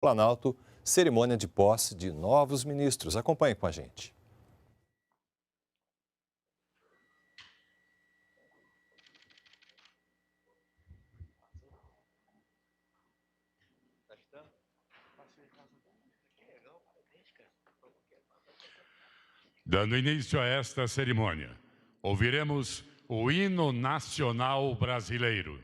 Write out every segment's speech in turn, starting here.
Planalto, cerimônia de posse de novos ministros. Acompanhe com a gente. Dando início a esta cerimônia, ouviremos o hino nacional brasileiro.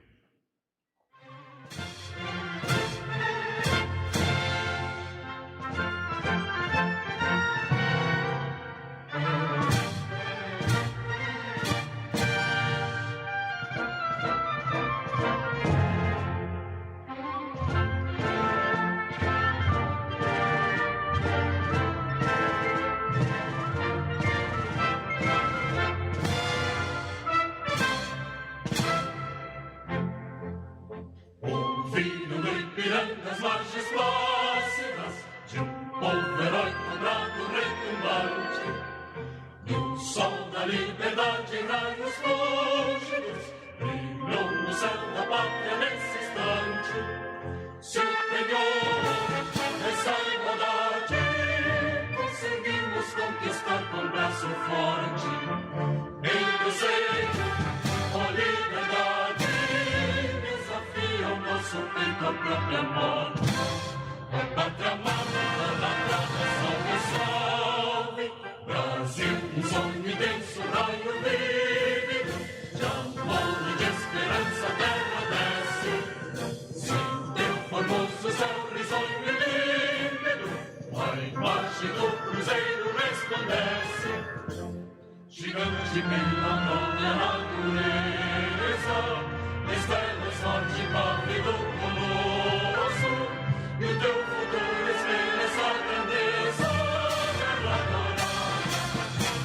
Ouvindo no Ipiranga as marchas plácidas de um povo herói cobrado retumbante, no sol da liberdade em raios fúlgidos, brilhou no céu da pátria nesse instante. Se empenhou nessa igualdade, conseguimos conquistar com braço forte, em desejo, ó liberdade, desafia o nosso peito à própria morte. A pátria amada, idolatrada, salve, salve, Brasil, um sonho intenso, raio vívido, de amor e de esperança a terra desce. Se teu formoso céu risonho e límpido, a imagem do cruzeiro resplandece. Gigante pela própria natureza, estrelas forte pálido colosso, e o teu futuro espelha essa grandeza. Terra dourada,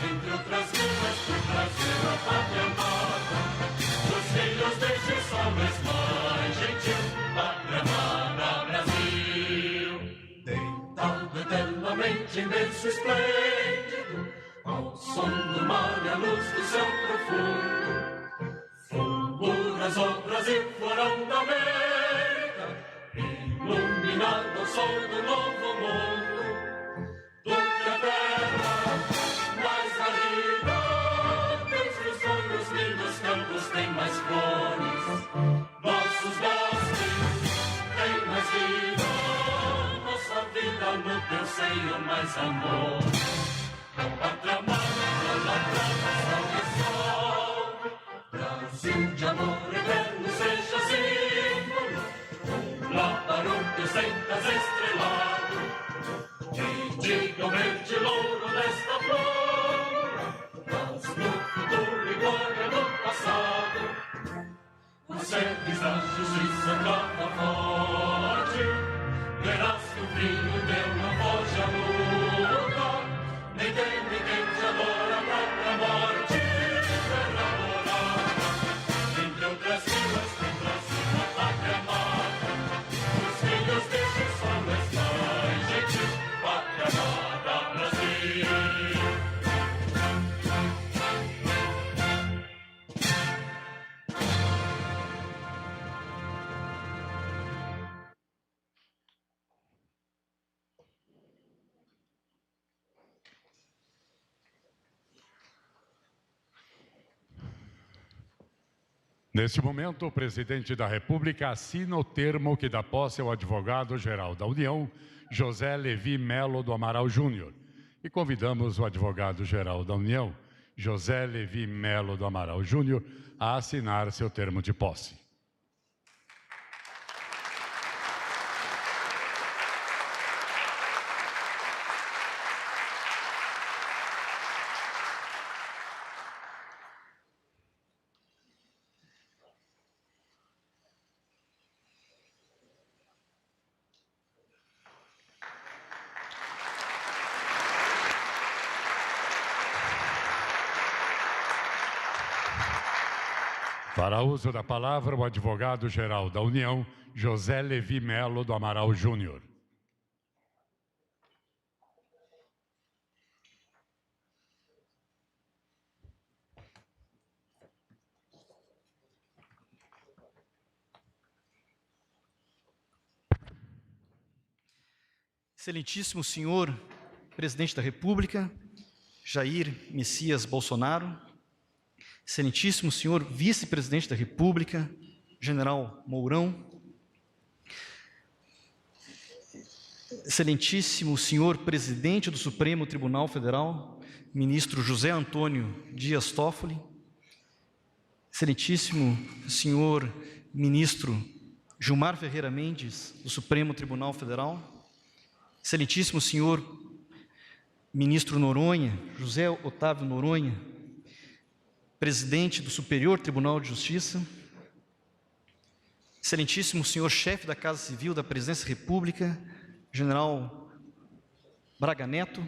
entre outras vidas, tu trazer a pátria amada, dos filhos deste sol és mais gentil, pátria amada Brasil. Deitado eternamente em berço esplêndido, ao som do mar e à luz do céu profundo, fulguras, ó Brasil, florão da América, iluminado ao sol do novo mundo. Do que a terra mais garrida, teus sonhos lindos campos têm mais flores, nossos bosques têm mais vida, nossa vida no teu seio mais amor. A pátria amada, idolatrada, salve, salve, Brasil de amor eterno seja símbolo, lá para o teu sentas estrelado, e diga o verde louro desta flora, mas no futuro e glória do passado, os serves da justiça clama forte, verás que o brilho teu não foge à luta, nem tem ninguém te adora a própria morte. Terra dourada, entre outras vilas, tem Brasil a pátria amada, os filhos deste sol és mais gentil, pátria amada Brasil. Neste momento, o presidente da República assina o termo que dá posse ao advogado-geral da União, José Levi Melo do Amaral Júnior. E convidamos o advogado-geral da União, José Levi Melo do Amaral Júnior, a assinar seu termo de posse. Para uso da palavra, o advogado-geral da União, José Levi Melo do Amaral Júnior. Excelentíssimo senhor Presidente da República, Jair Messias Bolsonaro, Excelentíssimo senhor Vice-Presidente da República, General Mourão, Excelentíssimo senhor Presidente do Supremo Tribunal Federal, Ministro José Antônio Dias Toffoli, Excelentíssimo senhor Ministro Gilmar Ferreira Mendes, do Supremo Tribunal Federal, Excelentíssimo senhor Ministro Noronha, José Otávio Noronha, Presidente do Superior Tribunal de Justiça, Excelentíssimo senhor Chefe da Casa Civil da Presidência da República, General Braga Neto,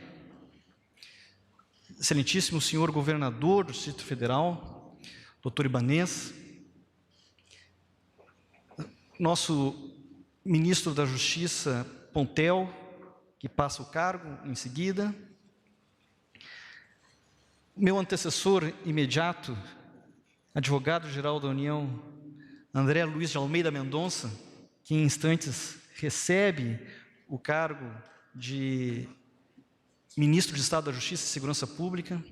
Excelentíssimo senhor Governador do Distrito Federal, Dr. Ibanez, nosso Ministro da Justiça, Pontel, que passa o cargo em seguida, meu antecessor imediato, advogado-geral da União, André Luiz de Almeida Mendonça, que em instantes recebe o cargo de Ministro de Estado da Justiça e Segurança Pública,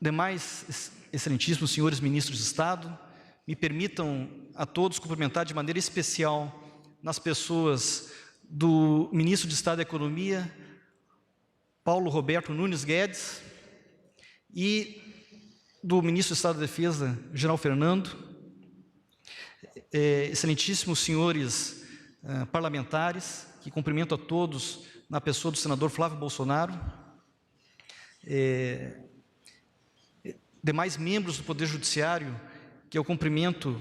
demais excelentíssimos senhores ministros de Estado, me permitam a todos cumprimentar de maneira especial nas pessoas do Ministro de Estado da Economia, Paulo Roberto Nunes Guedes, e do Ministro de Estado da Defesa, General Fernando, excelentíssimos senhores parlamentares, que cumprimento a todos na pessoa do senador Flávio Bolsonaro, demais membros do Poder Judiciário, que eu cumprimento,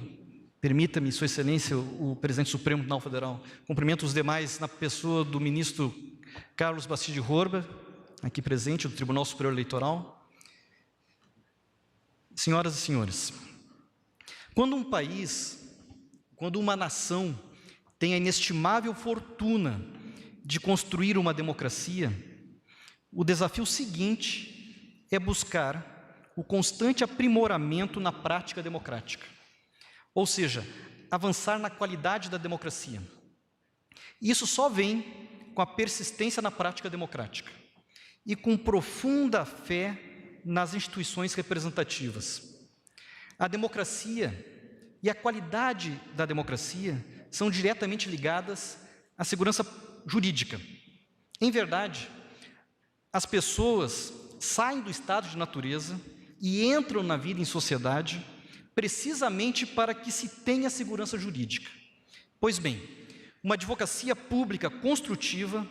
permita-me, Sua Excelência, o Presidente do Supremo Tribunal Federal, cumprimento os demais na pessoa do Ministro Carlos Bastide Horba, aqui presente, do Tribunal Superior Eleitoral. Senhoras e senhores, quando um país, quando uma nação tem a inestimável fortuna de construir uma democracia, o desafio seguinte é buscar o constante aprimoramento na prática democrática, ou seja, avançar na qualidade da democracia. Isso só vem com a persistência na prática democrática e com profunda fé nas instituições representativas. A democracia e a qualidade da democracia são diretamente ligadas à segurança jurídica. Em verdade, as pessoas saem do estado de natureza e entram na vida em sociedade precisamente para que se tenha segurança jurídica. Pois bem, uma advocacia pública construtiva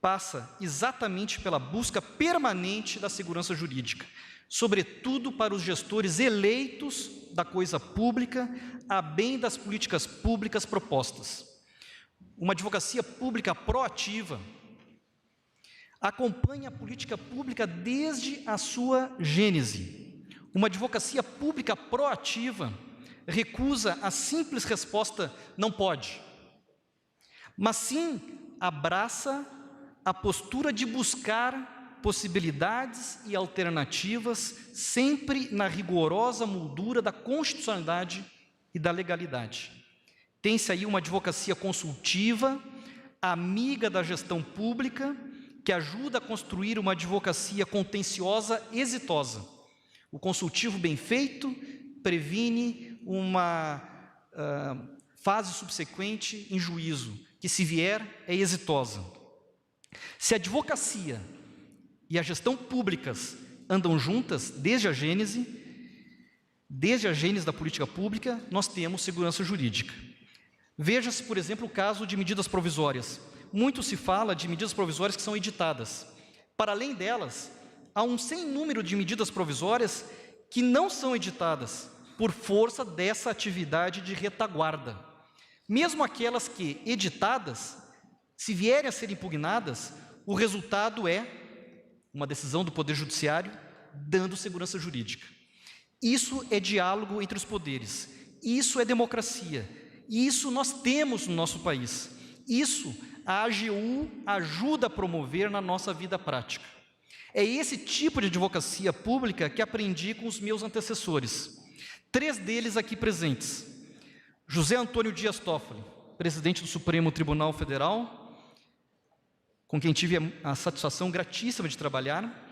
passa exatamente pela busca permanente da segurança jurídica, sobretudo para os gestores eleitos da coisa pública, a bem das políticas públicas propostas. Uma advocacia pública proativa acompanha a política pública desde a sua gênese. Uma advocacia pública proativa recusa a simples resposta "não pode", mas sim abraça a postura de buscar possibilidades e alternativas, sempre na rigorosa moldura da constitucionalidade e da legalidade. Tem-se aí uma advocacia consultiva, amiga da gestão pública, que ajuda a construir uma advocacia contenciosa exitosa. O consultivo bem feito previne uma fase subsequente em juízo, que, se vier, é exitosa. Se a advocacia e a gestão públicas andam juntas desde a gênese da política pública, nós temos segurança jurídica. Veja-se, por exemplo, o caso de medidas provisórias. Muito se fala de medidas provisórias que são editadas. Para além delas, há um sem número de medidas provisórias que não são editadas por força dessa atividade de retaguarda. Mesmo aquelas que, editadas, se vierem a ser impugnadas, o resultado é uma decisão do Poder Judiciário dando segurança jurídica. Isso é diálogo entre os poderes, isso é democracia, isso nós temos no nosso país. Isso a AGU ajuda a promover na nossa vida prática. É esse tipo de advocacia pública que aprendi com os meus antecessores. 3 deles aqui presentes: José Antônio Dias Toffoli, presidente do Supremo Tribunal Federal, com quem tive a satisfação gratíssima de trabalhar.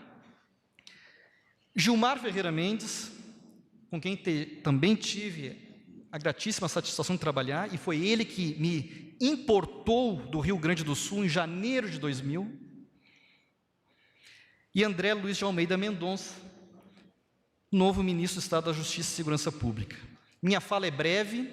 Gilmar Ferreira Mendes, com quem também tive a gratíssima satisfação de trabalhar, e foi ele que me importou do Rio Grande do Sul em janeiro de 2000. E André Luiz de Almeida Mendonça, novo ministro do Estado da Justiça e Segurança Pública. Minha fala é breve,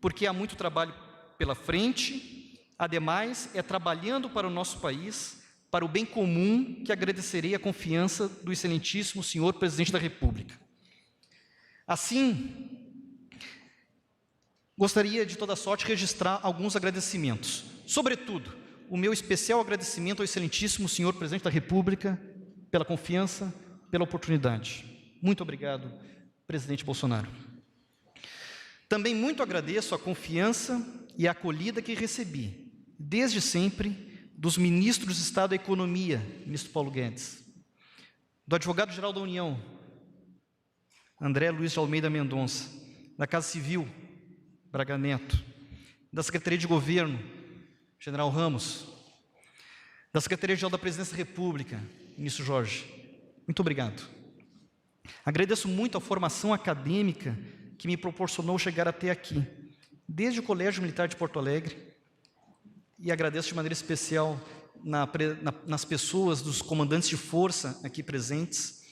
porque há muito trabalho pela frente. Ademais, é trabalhando para o nosso país, para o bem comum, que agradecerei a confiança do excelentíssimo senhor Presidente da República. Assim, gostaria de toda sorte registrar alguns agradecimentos. Sobretudo, o meu especial agradecimento ao excelentíssimo senhor Presidente da República pela confiança, pela oportunidade. Muito obrigado, presidente Bolsonaro. Também muito agradeço a confiança e a acolhida que recebi, desde sempre, dos ministros de Estado da Economia, ministro Paulo Guedes, do advogado-geral da União, André Luiz de Almeida Mendonça, da Casa Civil, Braga Neto, da Secretaria de Governo, General Ramos, da Secretaria-Geral da Presidência da República, ministro Jorge. Muito obrigado. Agradeço muito a formação acadêmica que me proporcionou chegar até aqui, desde o Colégio Militar de Porto Alegre, e agradeço de maneira especial nas pessoas dos comandantes de força aqui presentes,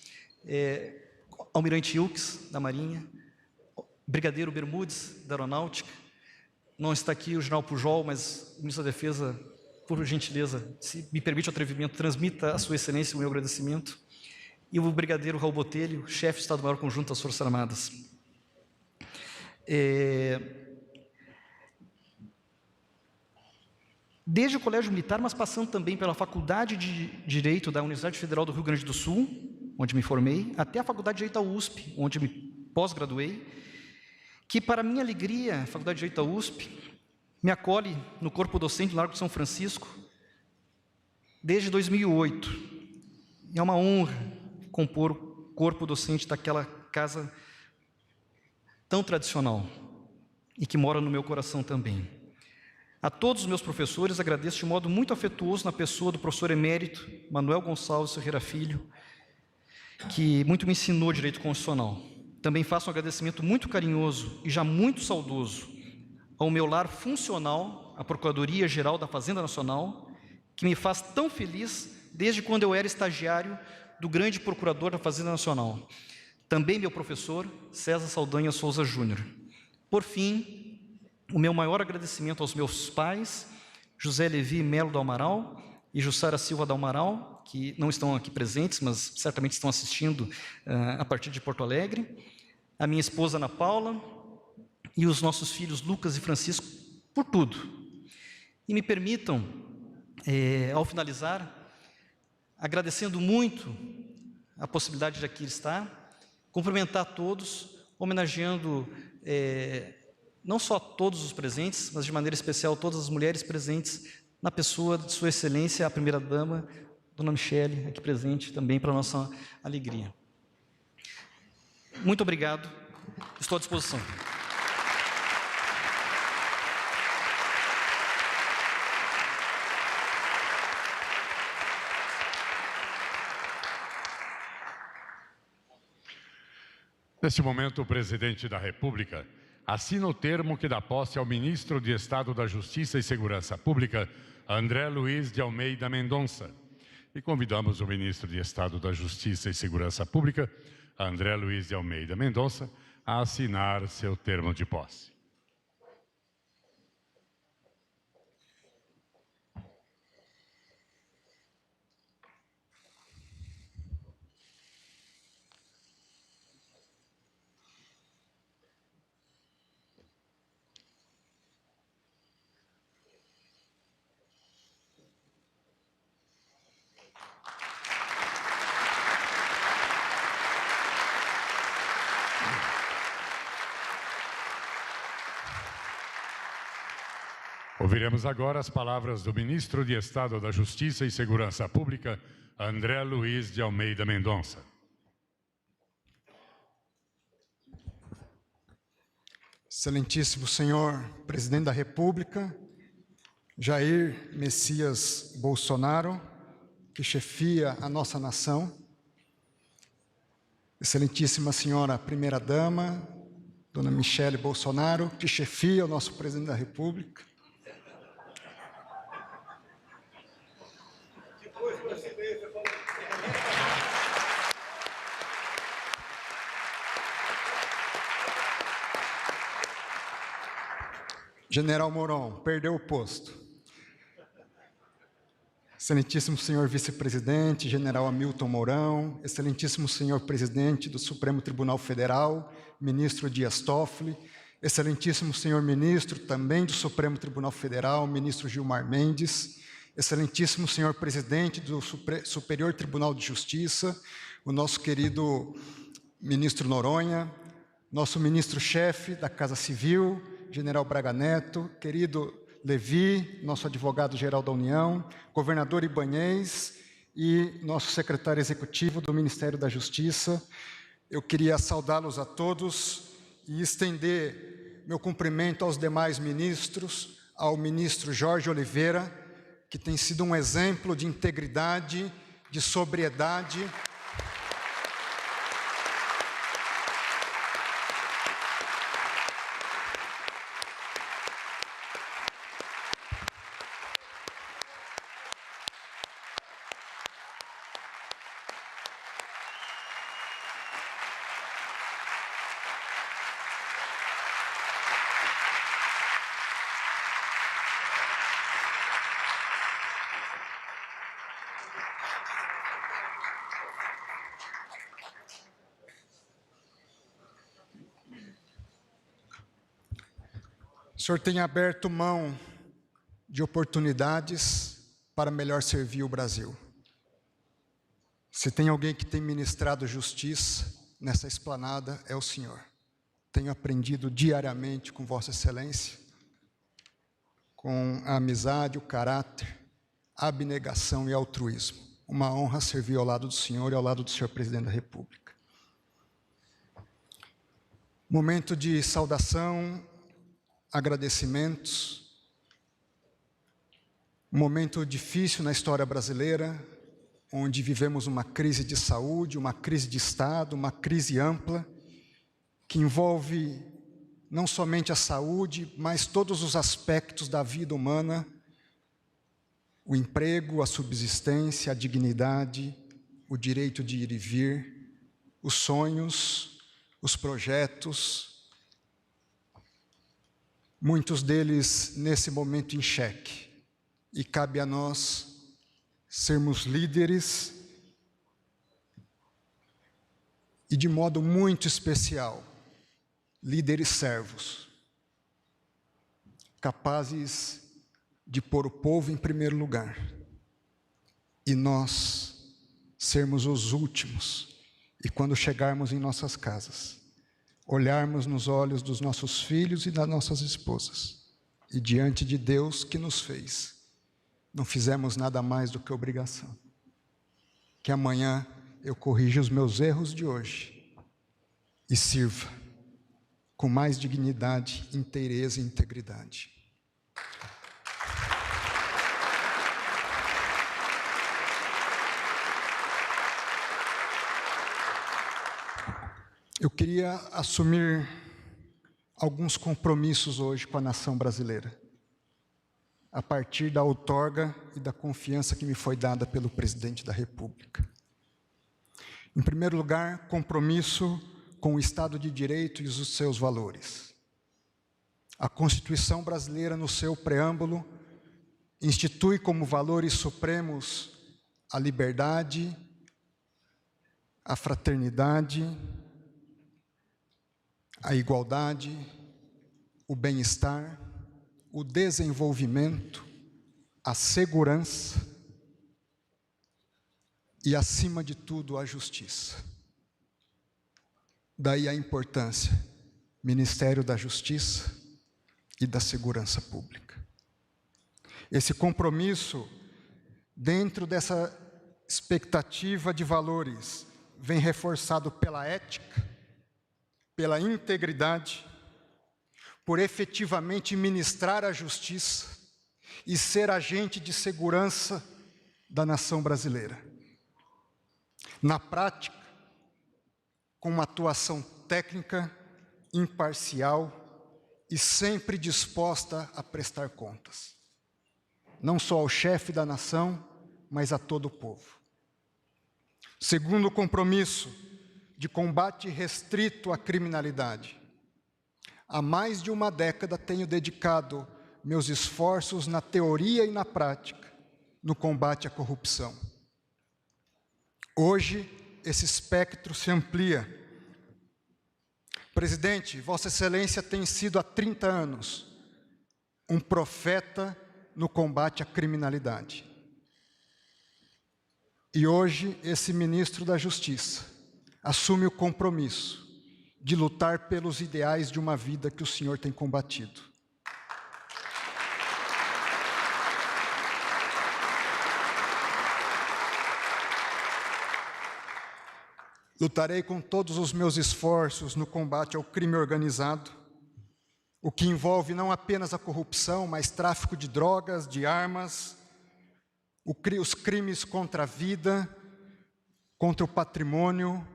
Almirante Wilkes, da Marinha, Brigadeiro Bermudes, da Aeronáutica. Não está aqui o general Pujol, mas o ministro da Defesa, por gentileza, se me permite o atrevimento, transmita a sua excelência o meu agradecimento. E o brigadeiro Raul Botelho, chefe do Estado-Maior Conjunto das Forças Armadas. Desde o Colégio Militar, mas passando também pela Faculdade de Direito da Universidade Federal do Rio Grande do Sul, onde me formei, até a Faculdade de Direito da USP, onde me pós-graduei, que, para minha alegria, a Faculdade de Direito da USP me acolhe no corpo docente do Largo de São Francisco desde 2008. É uma honra compor o corpo docente daquela casa tão tradicional e que mora no meu coração também. A todos os meus professores agradeço de modo muito afetuoso na pessoa do professor emérito Manuel Gonçalves Ferreira Filho, que muito me ensinou direito constitucional. Também faço um agradecimento muito carinhoso e já muito saudoso ao meu lar funcional, a Procuradoria-Geral da Fazenda Nacional, que me faz tão feliz desde quando eu era estagiário do grande procurador da Fazenda Nacional. Também meu professor, César Saldanha Souza Júnior. Por fim, o meu maior agradecimento aos meus pais, José Levi Melo do Amaral e Jussara Silva do Amaral, que não estão aqui presentes, mas certamente estão assistindo a partir de Porto Alegre, a minha esposa Ana Paula e os nossos filhos Lucas e Francisco, por tudo. E me permitam, ao finalizar, agradecendo muito a possibilidade de aqui estar, cumprimentar a todos, homenageando não só todos os presentes, mas de maneira especial todas as mulheres presentes, na pessoa de Sua Excelência, a Primeira-Dama, Dona Michele, aqui presente também para a nossa alegria. Muito obrigado, estou à disposição. Neste momento, o Presidente da República assina o termo que dá posse ao Ministro de Estado da Justiça e Segurança Pública, André Luiz de Almeida Mendonça. E convidamos o Ministro de Estado da Justiça e Segurança Pública, André Luiz de Almeida Mendonça, a assinar seu termo de posse. Ouviremos agora as palavras do Ministro de Estado da Justiça e Segurança Pública, André Luiz de Almeida Mendonça. Excelentíssimo senhor Presidente da República, Jair Messias Bolsonaro, que chefia a nossa nação, Excelentíssima senhora Primeira-Dama, Dona Michele Bolsonaro, que chefia o nosso Presidente da República, General Mourão, perdeu o posto. Excelentíssimo senhor vice-presidente, general Hamilton Mourão, excelentíssimo senhor presidente do Supremo Tribunal Federal, ministro Dias Toffoli, excelentíssimo senhor ministro também do Supremo Tribunal Federal, ministro Gilmar Mendes, excelentíssimo senhor presidente do Superior Tribunal de Justiça, o nosso querido ministro Noronha, nosso ministro-chefe da Casa Civil, general Braga Neto, querido Levi, nosso advogado-geral da União, governador Ibanez e nosso secretário executivo do Ministério da Justiça. Eu queria saudá-los a todos e estender meu cumprimento aos demais ministros, ao ministro Jorge Oliveira, que tem sido um exemplo de integridade, de sobriedade, O senhor tem aberto mão de oportunidades para melhor servir o Brasil. Se tem alguém que tem ministrado justiça nessa esplanada, é o senhor. Tenho aprendido diariamente com Vossa Excelência, com a amizade, o caráter, a abnegação e altruísmo. Uma honra servir ao lado do senhor e ao lado do senhor Presidente da República. Momento de saudação, agradecimentos, um momento difícil na história brasileira, onde vivemos uma crise de saúde, uma crise de Estado, uma crise ampla, que envolve não somente a saúde, mas todos os aspectos da vida humana, o emprego, a subsistência, a dignidade, o direito de ir e vir, os sonhos, os projetos, muitos deles nesse momento em xeque, e cabe a nós sermos líderes e, de modo muito especial, líderes servos, capazes de pôr o povo em primeiro lugar, e nós sermos os últimos, e quando chegarmos em nossas casas, olharmos nos olhos dos nossos filhos e das nossas esposas, e diante de Deus que nos fez, não fizemos nada mais do que obrigação. Que amanhã eu corrija os meus erros de hoje e sirva com mais dignidade, inteireza e integridade. Eu queria assumir alguns compromissos hoje com a nação brasileira, a partir da outorga e da confiança que me foi dada pelo Presidente da República. Em primeiro lugar, compromisso com o Estado de Direito e os seus valores. A Constituição brasileira, no seu preâmbulo, institui como valores supremos a liberdade, a fraternidade, a igualdade, o bem-estar, o desenvolvimento, a segurança e, acima de tudo, a justiça. Daí a importância, Ministério da Justiça e da Segurança Pública. Esse compromisso, dentro dessa expectativa de valores, vem reforçado pela ética, pela integridade, por efetivamente ministrar a justiça e ser agente de segurança da nação brasileira. Na prática, com uma atuação técnica, imparcial e sempre disposta a prestar contas, não só ao chefe da nação, mas a todo o povo. Segundo compromisso, de combate restrito à criminalidade. Há mais de uma década tenho dedicado meus esforços na teoria e na prática, no combate à corrupção. Hoje, esse espectro se amplia. Presidente, Vossa Excelência tem sido há 30 anos um profeta no combate à criminalidade. E hoje, esse ministro da Justiça assume o compromisso de lutar pelos ideais de uma vida que o senhor tem combatido. Lutarei com todos os meus esforços no combate ao crime organizado, o que envolve não apenas a corrupção, mas tráfico de drogas, de armas, os crimes contra a vida, contra o patrimônio,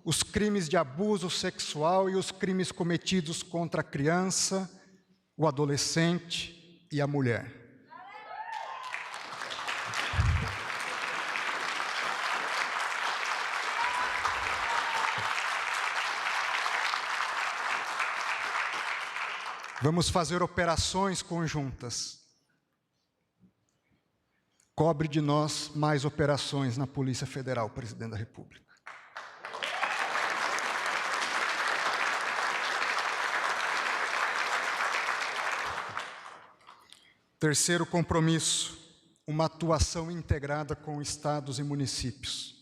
os crimes de abuso sexual e os crimes cometidos contra a criança, o adolescente e a mulher. Vamos fazer operações conjuntas. Cobre de nós mais operações na Polícia Federal, Presidente da República. Terceiro compromisso, uma atuação integrada com estados e municípios.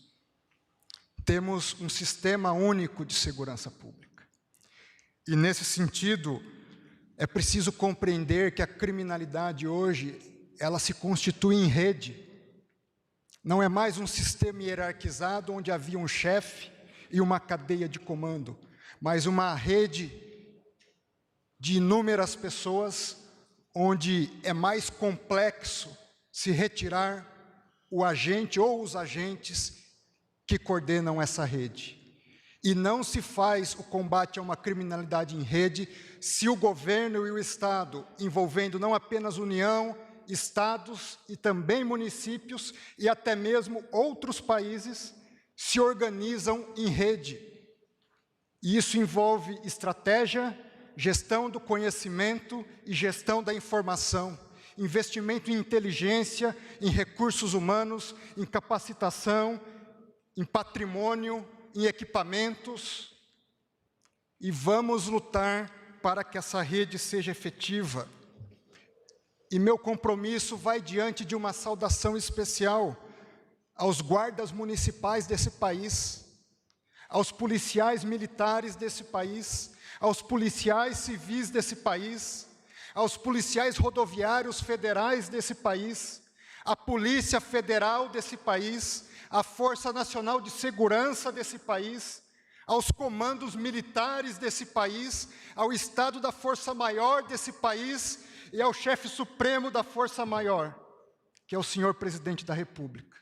Temos um sistema único de segurança pública. E, nesse sentido, é preciso compreender que a criminalidade hoje, ela se constitui em rede. Não é mais um sistema hierarquizado onde havia um chefe e uma cadeia de comando, mas uma rede de inúmeras pessoas onde é mais complexo se retirar o agente ou os agentes que coordenam essa rede. E não se faz o combate a uma criminalidade em rede se o governo e o Estado, envolvendo não apenas União, Estados e também municípios e até mesmo outros países, se organizam em rede. E isso envolve estratégia, gestão do conhecimento e gestão da informação, investimento em inteligência, em recursos humanos, em capacitação, em patrimônio, em equipamentos, e vamos lutar para que essa rede seja efetiva. E meu compromisso vai diante de uma saudação especial aos guardas municipais desse país, aos policiais militares desse país, aos policiais civis desse país, aos policiais rodoviários federais desse país, à Polícia Federal desse país, à Força Nacional de Segurança desse país, aos comandos militares desse país, ao Estado da Força Maior desse país e ao chefe supremo da Força Maior, que é o senhor Presidente da República.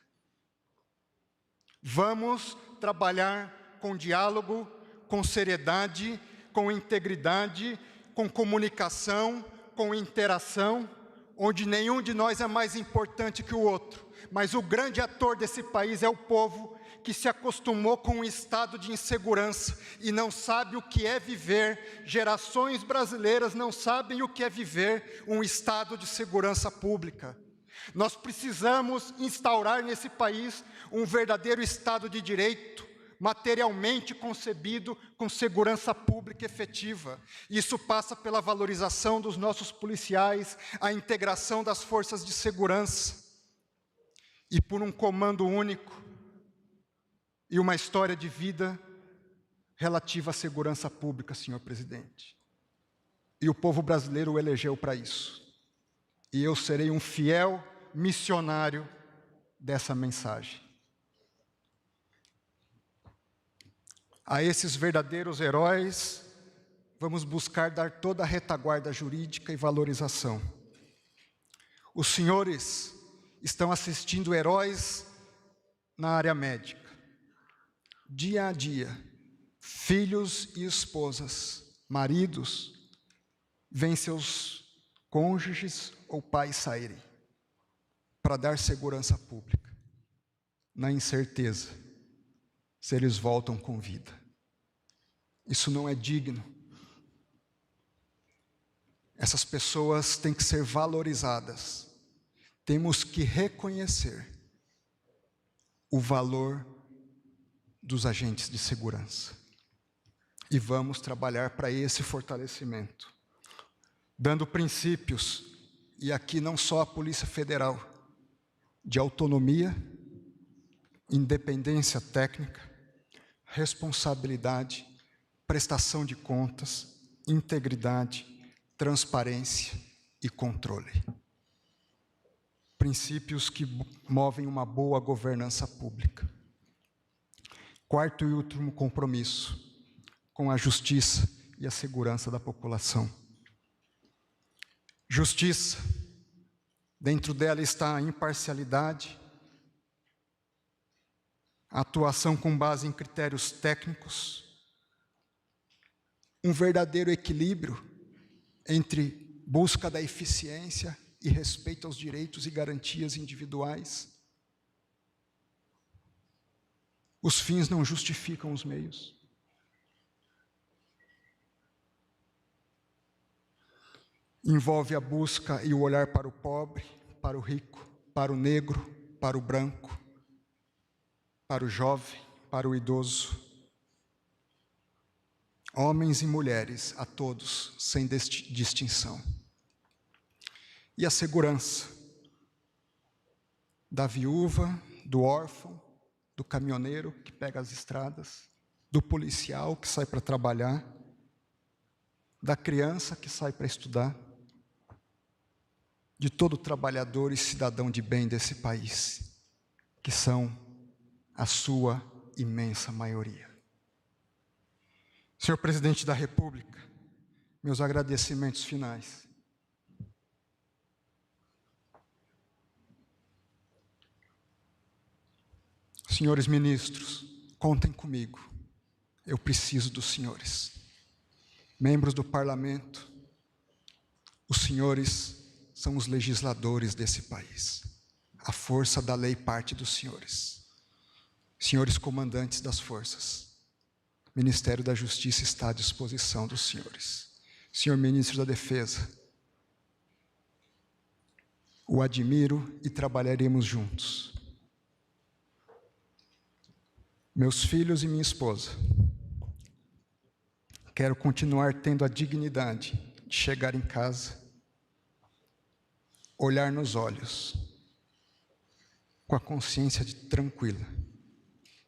Vamos trabalhar com diálogo, com seriedade, com integridade, com comunicação, com interação, onde nenhum de nós é mais importante que o outro, mas o grande ator desse país é o povo que se acostumou com um estado de insegurança e não sabe o que é viver, gerações brasileiras não sabem o que é viver um estado de segurança pública. Nós precisamos instaurar nesse país um verdadeiro Estado de Direito, materialmente concebido com segurança pública efetiva. Isso passa pela valorização dos nossos policiais, a integração das forças de segurança e por um comando único e uma história de vida relativa à segurança pública, senhor presidente. E o povo brasileiro o elegeu para isso. E eu serei um fiel missionário dessa mensagem. A esses verdadeiros heróis, vamos buscar dar toda a retaguarda jurídica e valorização. Os senhores estão assistindo heróis na área médica. Dia a dia, filhos e esposas, maridos, veem seus cônjuges ou pais saírem para dar segurança pública, na incerteza se eles voltam com vida. Isso não é digno. Essas pessoas têm que ser valorizadas. Temos que reconhecer o valor dos agentes de segurança. E vamos trabalhar para esse fortalecimento, dando princípios, e aqui não só a Polícia Federal, de autonomia, independência técnica, responsabilidade, prestação de contas, integridade, transparência e controle. Princípios que movem uma boa governança pública. Quarto e último compromisso, com a justiça e a segurança da população. Justiça, dentro dela está a imparcialidade, a atuação com base em critérios técnicos, um verdadeiro equilíbrio entre busca da eficiência e respeito aos direitos e garantias individuais. Os fins não justificam os meios. Envolve a busca e o olhar para o pobre, para o rico, para o negro, para o branco, para o jovem, para o idoso. Homens e mulheres, a todos, sem distinção. E a segurança da viúva, do órfão, do caminhoneiro que pega as estradas, do policial que sai para trabalhar, da criança que sai para estudar, de todo trabalhador e cidadão de bem desse país, que são a sua imensa maioria. Senhor Presidente da República, meus agradecimentos finais. Senhores ministros, contem comigo, eu preciso dos senhores. Membros do parlamento, os senhores são os legisladores desse país. A força da lei parte dos senhores. Senhores comandantes das forças, o Ministério da Justiça está à disposição dos senhores. Senhor Ministro da Defesa, o admiro e trabalharemos juntos. Meus filhos e minha esposa, quero continuar tendo a dignidade de chegar em casa, olhar nos olhos, com a consciência tranquila,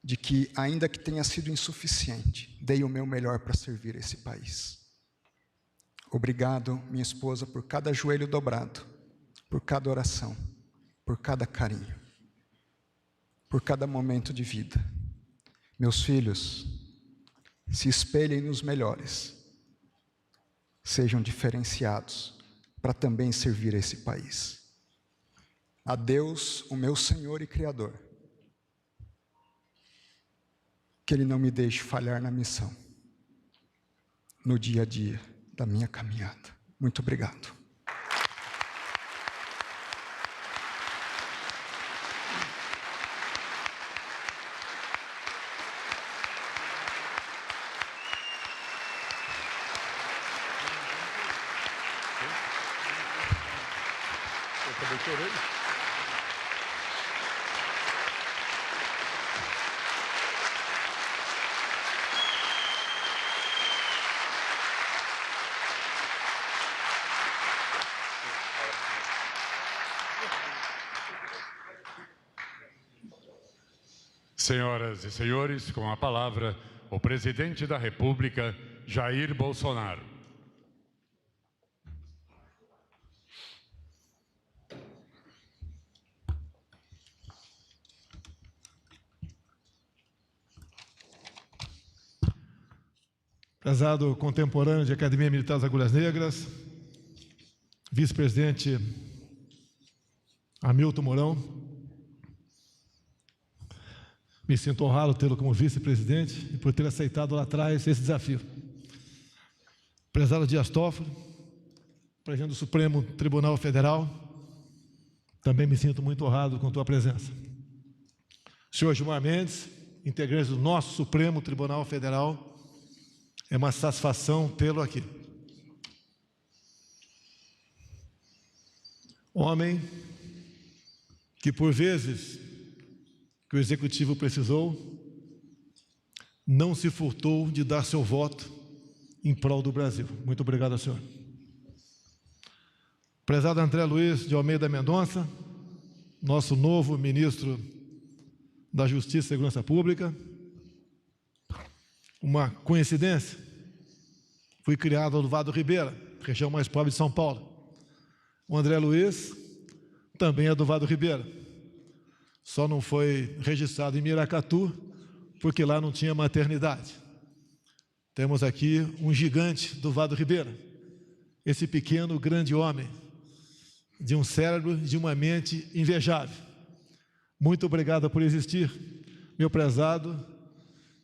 de que, ainda que tenha sido insuficiente, dei o meu melhor para servir esse país. Obrigado, minha esposa, por cada joelho dobrado, por cada oração, por cada carinho, por cada momento de vida. Meus filhos, se espelhem nos melhores, sejam diferenciados para também servir esse país. A Deus, o meu Senhor e Criador, que Ele não me deixe falhar na missão, no dia a dia da minha caminhada. Muito obrigado. Senhoras e senhores, com a palavra, o presidente da República, Jair Bolsonaro. prezado contemporâneo de Academia Militar das Agulhas Negras, vice-presidente Hamilton Mourão, me sinto honrado tê-lo como vice-presidente e por ter aceitado lá atrás esse desafio. Prezado Dias Toffoli, presidente do Supremo Tribunal Federal, também me sinto muito honrado com tua presença. Senhor Gilmar Mendes, integrante do nosso Supremo Tribunal Federal, é uma satisfação tê-lo aqui. Homem que, por vezes, que o Executivo precisou, não se furtou de dar seu voto em prol do Brasil. Muito obrigado, senhor. Prezado André Luiz de Almeida Mendonça, nosso novo ministro da Justiça e Segurança Pública. Uma coincidência, fui criado no Vale do Ribeira, região mais pobre de São Paulo. O André Luiz também é do Vale do Ribeira, só não foi registrado em Miracatu, porque lá não tinha maternidade. Temos aqui um gigante do Vale do Ribeira, esse pequeno, grande homem, de um cérebro e de uma mente invejável. Muito obrigado por existir, meu prezado,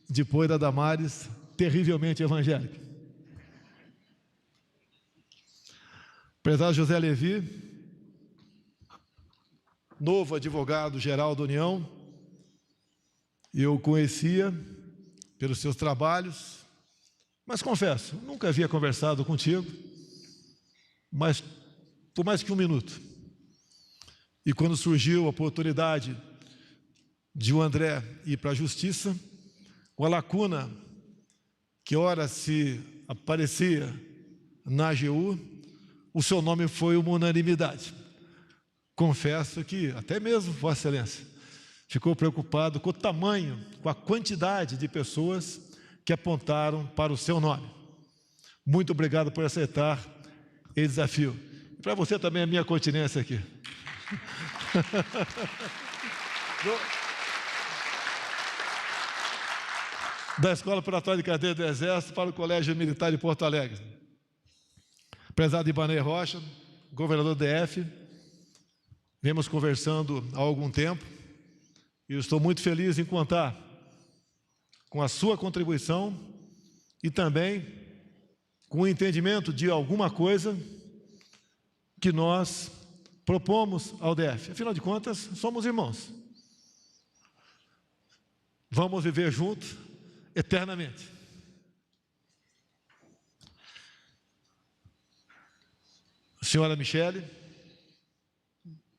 depois da Damares, terrivelmente evangélico. Prezado José Levi, novo advogado-geral da União, eu o conhecia pelos seus trabalhos, mas confesso, nunca havia conversado contigo, mas por mais que um minuto. E quando surgiu a oportunidade de o André ir para a Justiça, com a lacuna que ora se aparecia na AGU, o seu nome foi uma unanimidade. Confesso que até mesmo Vossa Excelência ficou preocupado com o tamanho, com a quantidade de pessoas que apontaram para o seu nome. Muito obrigado por aceitar esse desafio. E para você também a minha continência aqui. Da Escola Preparatória de Cadeia do Exército para o Colégio Militar de Porto Alegre. Prezado Ibanez Rocha, governador do DF, viemos conversando há algum tempo e eu estou muito feliz em contar com a sua contribuição e também com o entendimento de alguma coisa que nós propomos ao DF. Afinal de contas, somos irmãos. Vamos viver juntos eternamente. Senhora Michele,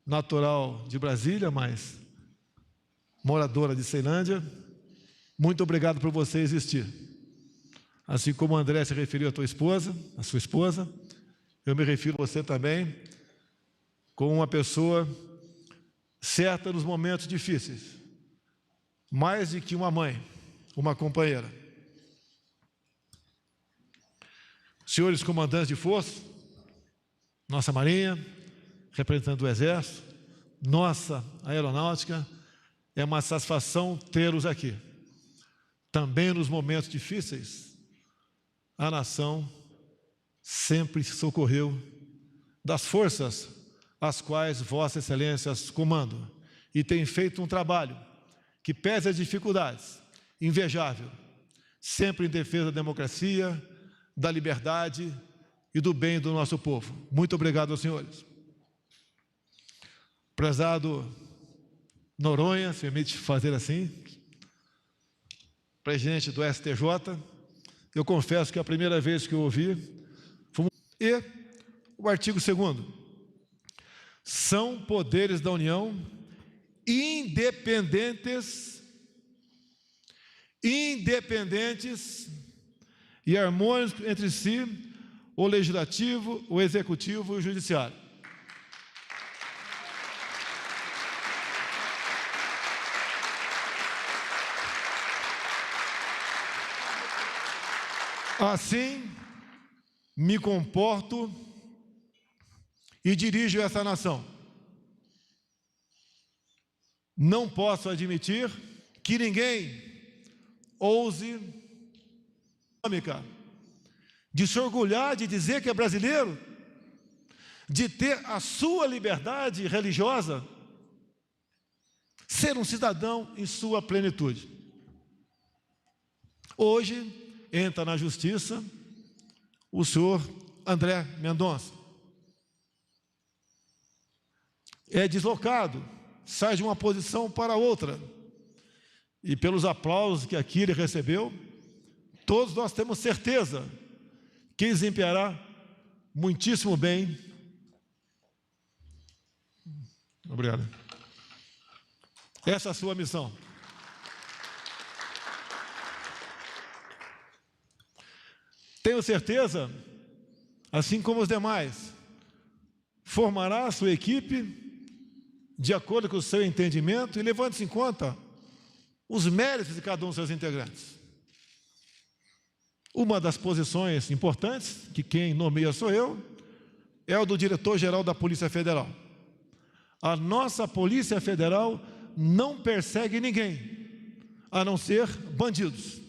natural de Brasília, mas moradora de Ceilândia, muito obrigado por você existir. Assim como o André se referiu à tua esposa, à sua esposa, eu me refiro a você também como uma pessoa certa nos momentos difíceis, mais do que uma mãe, uma companheira. Senhores comandantes de força, nossa Marinha, representante do Exército, nossa Aeronáutica, é uma satisfação tê-los aqui. Também nos momentos difíceis, a nação sempre se socorreu das forças às quais Vossa Excelência comandam e tem feito um trabalho que, pese as dificuldades, invejável, sempre em defesa da democracia, da liberdade e do bem do nosso povo. Muito obrigado aos senhores. Prezado Noronha, se permite fazer assim, presidente do STJ, eu confesso que a primeira vez que eu ouvi foi... E o artigo 2º, são poderes da União independentes e harmônicos entre si, o Legislativo, o Executivo e o Judiciário. Assim, me comporto e dirijo essa nação. Não posso admitir que ninguém ouse de se orgulhar, de dizer que é brasileiro, de ter a sua liberdade religiosa, ser um cidadão em sua plenitude. Hoje entra na justiça o senhor André Mendonça. É deslocado, sai de uma posição para outra. E pelos aplausos que aqui ele recebeu, todos nós temos certeza que desempenhará muitíssimo bem. Obrigado. Essa é a sua missão. Tenho certeza, assim como os demais, formará a sua equipe de acordo com o seu entendimento e levando-se em conta os méritos de cada um dos seus integrantes. Uma das posições importantes, que quem nomeia sou eu, é o do diretor-geral da Polícia Federal. A nossa Polícia Federal não persegue ninguém, a não ser bandidos.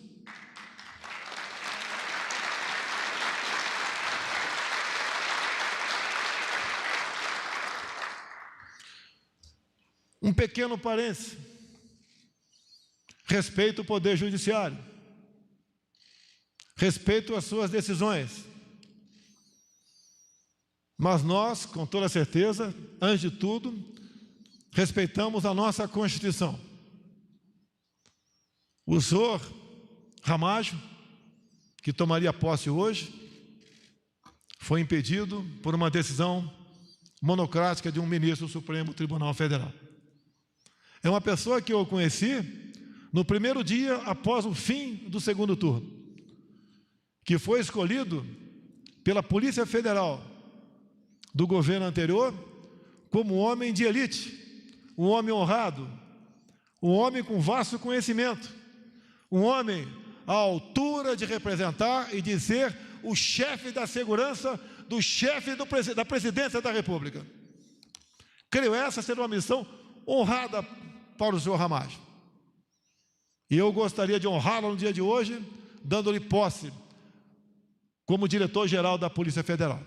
Um pequeno parêntese. Respeito o Poder Judiciário. Respeito as suas decisões. Mas nós, com toda certeza, antes de tudo, respeitamos a nossa Constituição. O senhor Ramajo, que tomaria posse hoje, foi impedido por uma decisão monocrática de um ministro do Supremo Tribunal Federal. É uma pessoa que eu conheci no primeiro dia após o fim do segundo turno, que foi escolhido pela Polícia Federal do governo anterior como um homem de elite, um homem honrado, um homem com vasto conhecimento, um homem à altura de representar e de ser o chefe da segurança do chefe da presidência da República. Creio essa ser uma missão honrada para o senhor Ramajo. E eu gostaria de honrá-lo no dia de hoje, dando-lhe posse como diretor-geral da Polícia Federal.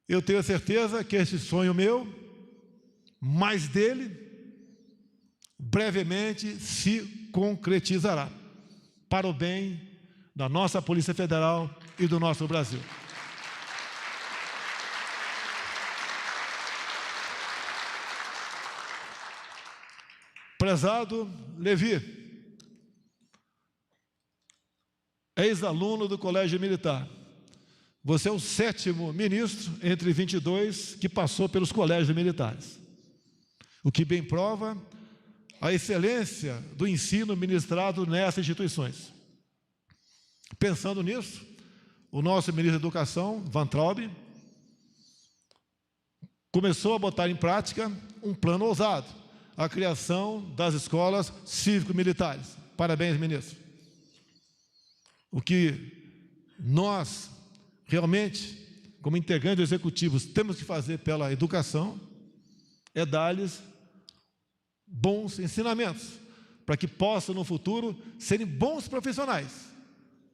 Eu tenho certeza que esse sonho meu, mais dele, brevemente se concretizará, para o bem da nossa Polícia Federal e do nosso Brasil. Prezado Levi, ex-aluno do Colégio Militar, você é o 7º ministro entre 22 que passou pelos colégios militares, o que bem prova a excelência do ensino ministrado nessas instituições. Pensando nisso, o nosso ministro da Educação, Van Traub, começou a botar em prática um plano ousado, a criação das escolas cívico-militares. Parabéns, ministro. O que nós, realmente, como integrantes executivos, temos que fazer pela educação é dar-lhes bons ensinamentos, para que possam, no futuro, serem bons profissionais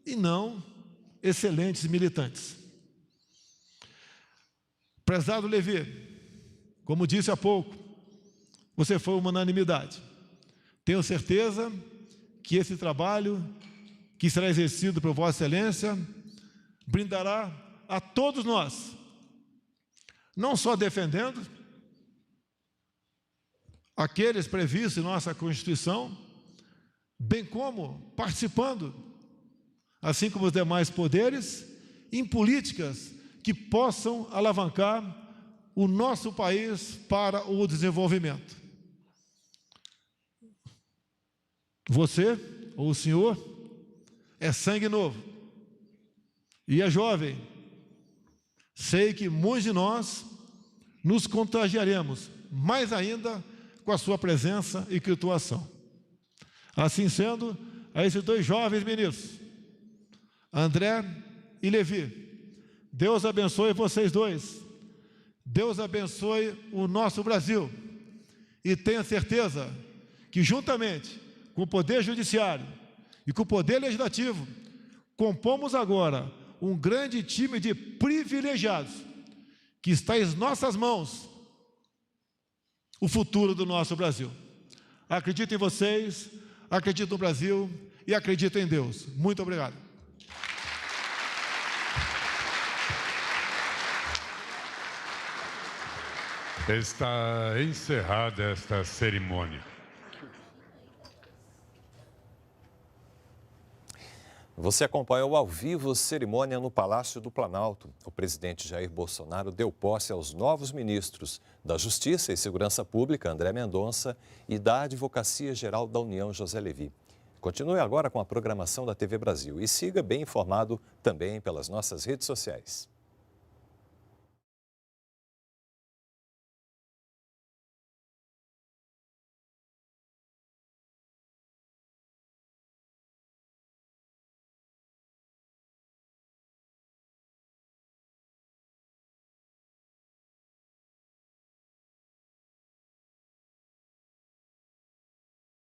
e não excelentes militantes. Prezado Levi, como disse há pouco, você foi uma unanimidade. Tenho certeza que esse trabalho que será exercido por Vossa Excelência brindará a todos nós, não só defendendo aqueles previstos em nossa Constituição, bem como participando, assim como os demais poderes, em políticas que possam alavancar o nosso país para o desenvolvimento. Você, ou o senhor, é sangue novo e é jovem. Sei que muitos de nós nos contagiaremos, mais ainda com a sua presença e atuação. Assim sendo, a esses 2 jovens ministros, André e Levi, Deus abençoe vocês 2. Deus abençoe o nosso Brasil. E tenha certeza que, juntamente com o Poder Judiciário e com o Poder Legislativo, compomos agora um grande time de privilegiados, que está em nossas mãos o futuro do nosso Brasil. Acredito em vocês, acredito no Brasil e acredito em Deus. Muito obrigado. Está encerrada esta cerimônia. Você acompanhou ao vivo a cerimônia no Palácio do Planalto. O presidente Jair Bolsonaro deu posse aos novos ministros da Justiça e Segurança Pública, André Mendonça, e da Advocacia Geral da União, José Levi. Continue agora com a programação da TV Brasil e siga bem informado também pelas nossas redes sociais.